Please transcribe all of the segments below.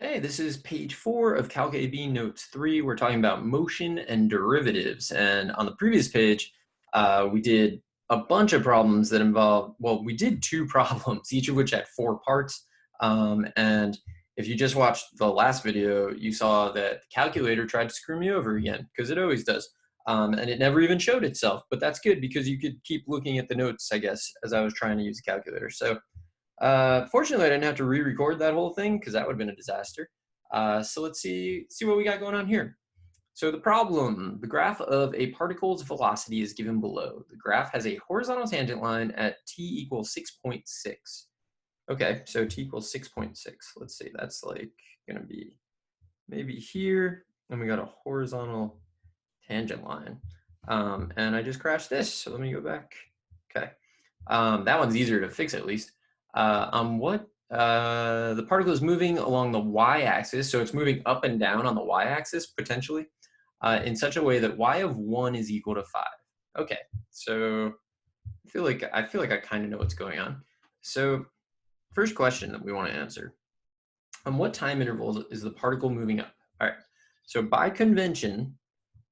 Okay, this is page 4 of Calc AB Notes 3. We're talking about motion and derivatives. And on the previous page, we did a bunch of problems that involved, well, we did 2 problems, each of which had 4 parts. And if you just watched the last video, you saw that the calculator tried to screw me over again, because it always does. And it never even showed itself. But that's good, because you could keep looking at the notes, I guess, as I was trying to use the calculator. So fortunately, I didn't have to re-record that whole thing because that would have been a disaster. So let's see what we got going on here. So the problem, the graph of a particle's velocity is given below. The graph has a horizontal tangent line at t equals 6.6. Okay, so t equals 6.6. Let's see, that's like gonna be maybe here, and we got a horizontal tangent line. And I just crashed this, so let me go back. Okay, that one's easier to fix at least. The particle is moving along the y-axis, so it's moving up and down on the y-axis potentially, in such a way that y of 1 is equal to 5. Okay, so I feel like I kind of know what's going on. So first question that we want to answer: on what time interval is the particle moving up? All right, so by convention,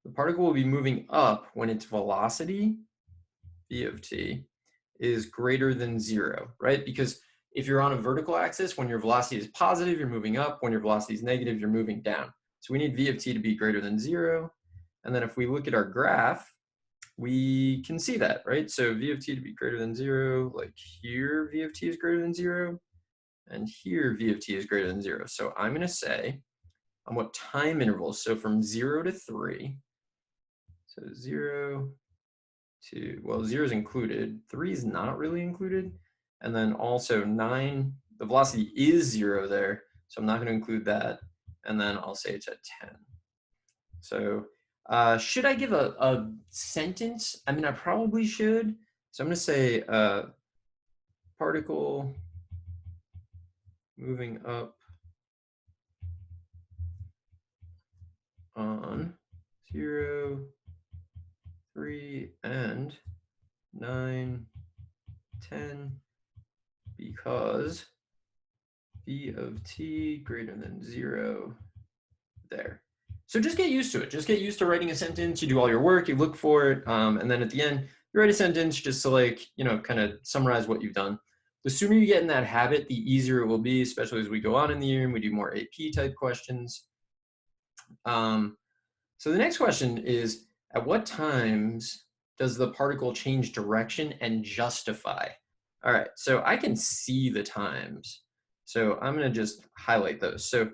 the particle will be moving up when its velocity, v of t, is greater than 0, right? Because if you're on a vertical axis, when your velocity is positive, you're moving up. When your velocity is negative, you're moving down. So we need v of t to be greater than 0. And then if we look at our graph, we can see that, right? So v of t to be greater than 0, like here v of t is greater than 0, and here v of t is greater than 0. So I'm going to say on what time intervals, so from 0 to 3, so 0 to, well, 0 is included, 3 is not really included, and then also 9, the velocity is 0 there, so I'm not going to include that, and then I'll say it's at 10. So should I give a sentence? I mean, I probably should. So I'm going to say particle moving up on 0, 3, and 9, 10, because v of t greater than 0 there. So just get used to it. Just get used to writing a sentence. You do all your work, you look for it, and then at the end, you write a sentence just to, like, you know, kind of summarize what you've done. The sooner you get in that habit, the easier it will be, especially as we go on in the year and we do more AP type questions. So the next question is, at what times does the particle change direction and justify? All right, so I can see the times. So I'm going to just highlight those. So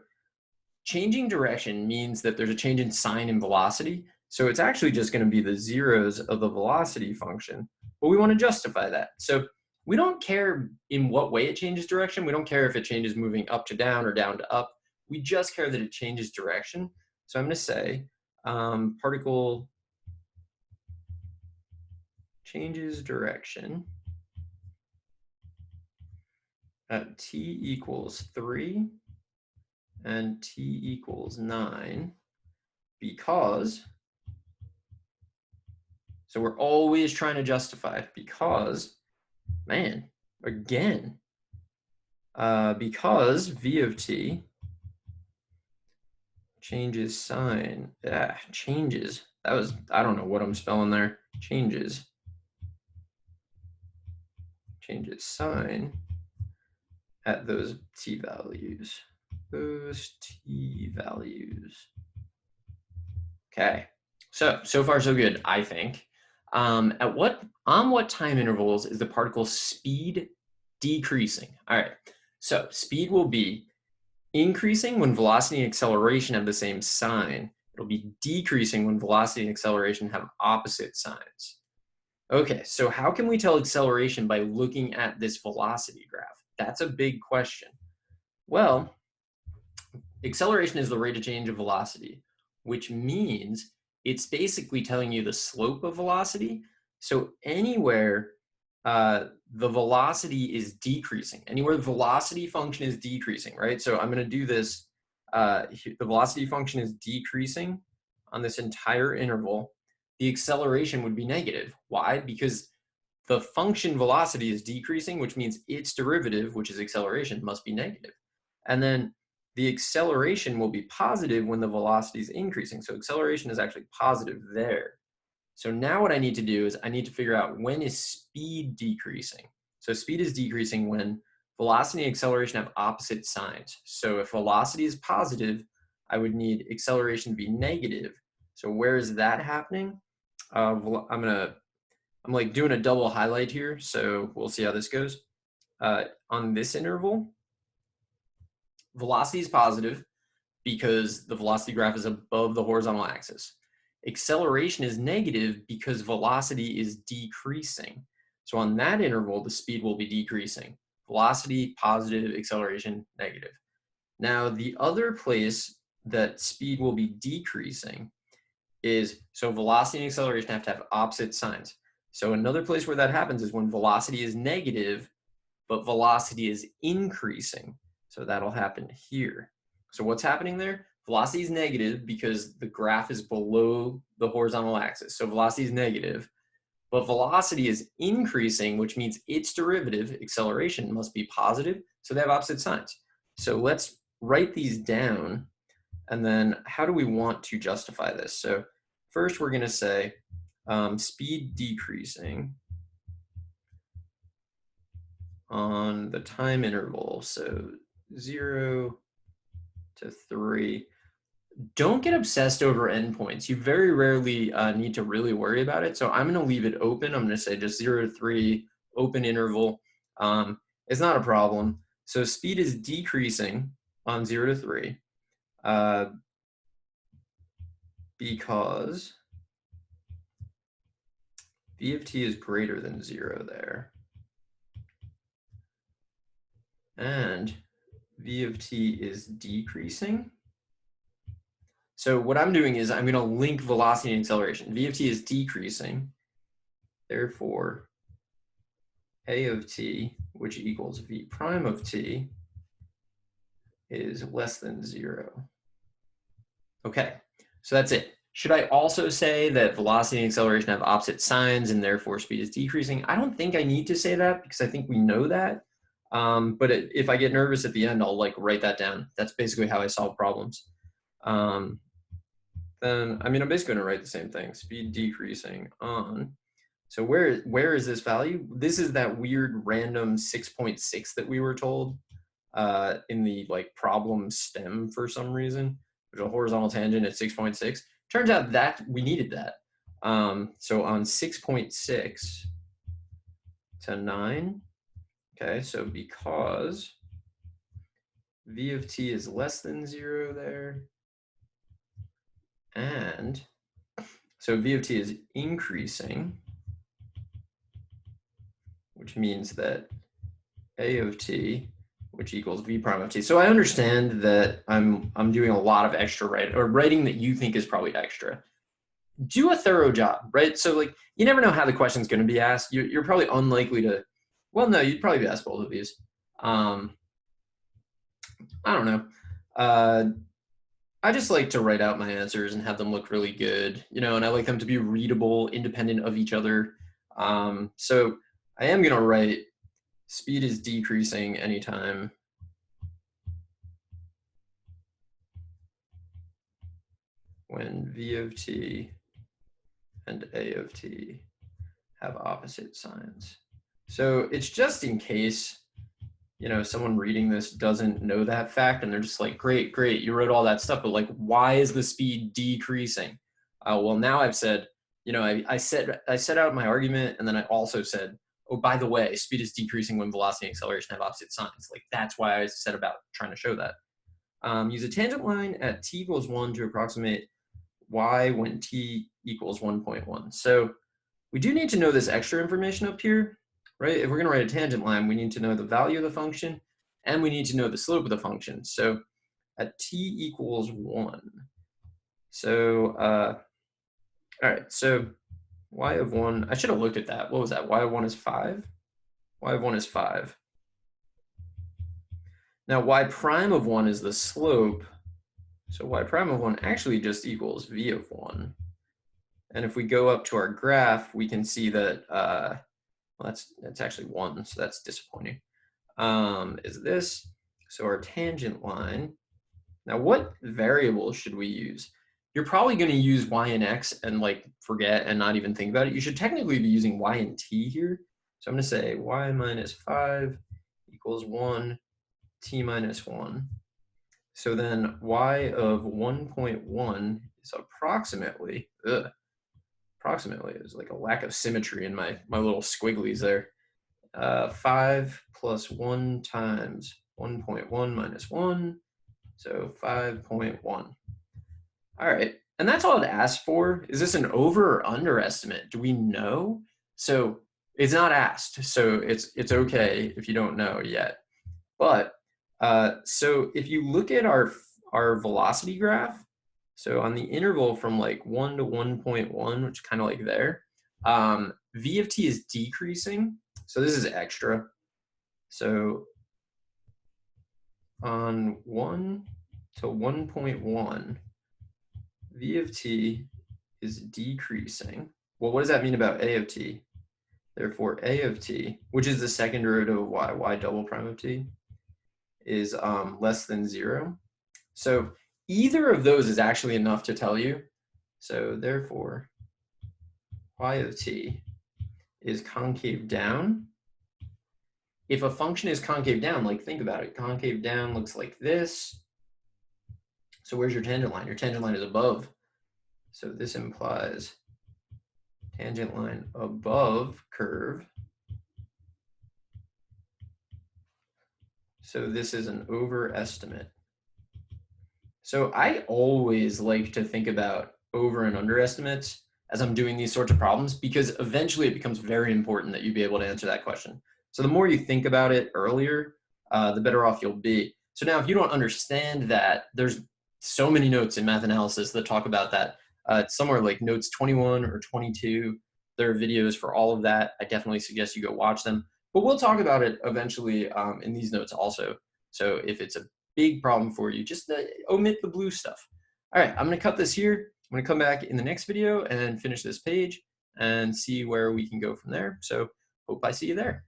changing direction means that there's a change in sign and velocity. So it's actually just going to be the zeros of the velocity function, but we want to justify that. So we don't care in what way it changes direction. We don't care if it changes moving up to down or down to up. We just care that it changes direction. So I'm going to say particle changes direction at t equals 3 and t equals 9 because, so we're always trying to justify it because, man, again, because v of t changes sign, changes, that was, I don't know what I'm spelling there, changes sign at those t values. Okay, so far so good, I think. On what time intervals is the particle speed decreasing? All right, so speed will be increasing when velocity and acceleration have the same sign. It'll be decreasing when velocity and acceleration have opposite signs. Okay, so how can we tell acceleration by looking at this velocity graph? That's a big question. Well, acceleration is the rate of change of velocity, which means it's basically telling you the slope of velocity. So anywhere the velocity is decreasing, anywhere the velocity function is decreasing, right? So I'm going to do this. The velocity function is decreasing on this entire interval. The acceleration would be negative. Why? Because the function velocity is decreasing, which means its derivative, which is acceleration, must be negative. And then the acceleration will be positive when the velocity is increasing. So acceleration is actually positive there. So now what I need to do is I need to figure out when is speed decreasing. So speed is decreasing when velocity and acceleration have opposite signs. So if velocity is positive, I would need acceleration to be negative. So where is that happening? I'm like doing a double highlight here, so we'll see how this goes. On this interval, velocity is positive because the velocity graph is above the horizontal axis. Acceleration is negative because velocity is decreasing. So on that interval, the speed will be decreasing. Velocity, positive, acceleration, negative. Now, the other place that speed will be decreasing is, so velocity and acceleration have to have opposite signs. So another place where that happens is when velocity is negative, but velocity is increasing. So that'll happen here. So what's happening there? Velocity is negative because the graph is below the horizontal axis. So velocity is negative, but velocity is increasing, which means its derivative, acceleration, must be positive. So they have opposite signs. So let's write these down. And then how do we want to justify this? So first we're going to say speed decreasing on the time interval, so 0 to 3. Don't get obsessed over endpoints. You very rarely need to really worry about it. So I'm going to leave it open. I'm going to say just 0 to 3, open interval. It's not a problem. So speed is decreasing on 0 to 3 because v of t is greater than 0 there. And v of t is decreasing. So what I'm doing is I'm going to link velocity and acceleration. V of t is decreasing. Therefore, a of t, which equals v prime of t, is less than 0. Okay, so that's it. Should I also say that velocity and acceleration have opposite signs and therefore speed is decreasing? I don't think I need to say that because I think we know that. But if I get nervous at the end, I'll like write that down. That's basically how I solve problems. Then, I mean, I'm basically going to write the same thing. Speed decreasing on. So where is this value? This is that weird random 6.6 that we were told in the like problem stem for some reason. There's a horizontal tangent at 6.6. Turns out that we needed that. So on 6.6 to 9, okay, so because v of t is less than 0 there, and so v of t is increasing, which means that a of t, which equals v prime of t. So I understand that I'm doing a lot of extra writing that you think is probably extra. Do a thorough job, right? So like you never know how the question's going to be asked. You're probably unlikely to. Well, no, you'd probably be asked both of these. I don't know. I just like to write out my answers and have them look really good, you know, and I like them to be readable, independent of each other. So I am going to write speed is decreasing anytime when v of t and a of t have opposite signs. So it's just in case, you know, someone reading this doesn't know that fact and they're just like, great, you wrote all that stuff, but like, why is the speed decreasing? Well, now I've said, you know, I set out my argument, and then I also said, oh, by the way, speed is decreasing when velocity and acceleration have opposite signs. Like that's why I said about trying to show that. Use a tangent line at t equals 1 to approximate y when t equals 1.1. So we do need to know this extra information up here, right? If we're going to write a tangent line, we need to know the value of the function, and we need to know the slope of the function. So at t equals 1. So, all right, so y of 1, I should have looked at that. What was that? Y of 1 is 5? Y of 1 is 5. Now, y prime of 1 is the slope. So y prime of 1 actually just equals v of 1. And if we go up to our graph, we can see that, well, that's actually 1, so that's disappointing. Is this, so our tangent line Now, what variable should we use? You're probably going to use y and x and like forget and not even think about it. You should technically be using y and t here. So I'm going to say y minus 5 equals 1, t minus 1. So then y of 1.1 is approximately, approximately, there's like a lack of symmetry in my little squigglies there. 5 plus 1 times 1.1 minus 1, so 5.1. All right, and that's all it asks for. Is this an over or underestimate? Do we know? So it's not asked, so it's okay if you don't know yet. But so if you look at our velocity graph, so on the interval from like 1 to 1.1, which is kind of like there, v of t is decreasing. So this is extra. So on 1 to 1.1, v of t is decreasing. Well, what does that mean about a of t? Therefore, a of t, which is the second derivative of y double prime of t, is less than 0. So either of those is actually enough to tell you. So therefore, y of t is concave down. If a function is concave down, like think about it, concave down looks like this. So where's your tangent line? Your tangent line is above. So this implies tangent line above curve. So this is an overestimate. So I always like to think about over and underestimates as I'm doing these sorts of problems, because eventually it becomes very important that you be able to answer that question. So the more you think about it earlier, the better off you'll be. So now if you don't understand that, there's so many notes in math analysis that talk about that. Somewhere like notes 21 or 22, there are videos for all of that. I definitely suggest you go watch them. But we'll talk about it eventually in these notes also. So if it's a big problem for you, just omit the blue stuff. All right, I'm going to cut this here. I'm going to come back in the next video and finish this page and see where we can go from there. So hope I see you there.